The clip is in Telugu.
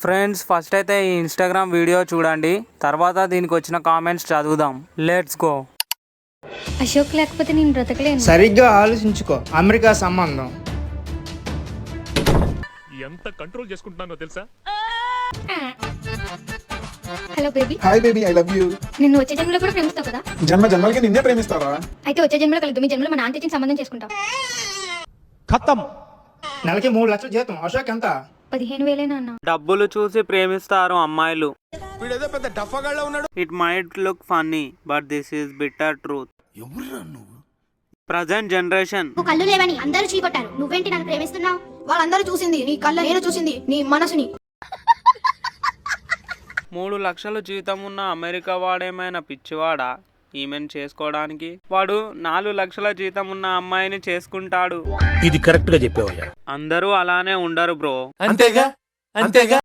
ఫ్రెండ్స్ ఫస్ట్ అయితే ఈ ఇన్స్టాగ్రామ్ వీడియో చూడండి, తర్వాత దీనికి వచ్చిన కామెంట్స్ చదువుదాం. Let's go. అశోక్ లేకపోతే నేను బ్రతకలేను. సరిగ్గా ఆలోచించుకో. అమెరికా సంబంధం ఎంత కంట్రోల్ చేసుకుంటున్నానో తెలుసా? Hello baby. Hi baby, I love you. నిన్ను వచ్చే జన్మలో కూడా ప్రేమిస్తావు కదా? జన్మ జన్మలకి నిన్నే ప్రేమిస్తారా? అయితే వచ్చే జన్మలో కలదు, మీ జన్మలో మా నాన్న తెచ్చిన సంబంధం చేసుకుంటాం. ఖతం. నెలకి 3 లక్షలు జీతం. అశోక్ ఎంత? 15,000 నాన్న. డబ్బులు చూసి ప్రేమిస్తారు అమ్మాయిలు. It might look funny but this is bitter truth. Present generation. నువ్వు కళ్ళు లేవని అందరూ చీకొట్టారు, నువ్వేంటి నన్ను ప్రేమిస్తున్నావు? వాళ్ళందరూ చూసింది నీ కళ్ళ, నేను చూసింది నీ మనసుని. 3 లక్షల జీతం ఉన్న అమెరికా వాడేమైనా పిచ్చివాడా ఈమెను చేసుకోవడానికి? వాడు 4 లక్షల జీతం ఉన్న అమ్మాయిని చేసుకుంటాడు. ఇది కరెక్ట్ గా చెప్పావయ్యా. అందరూ అలానే ఉండరు బ్రో. అంతేగా.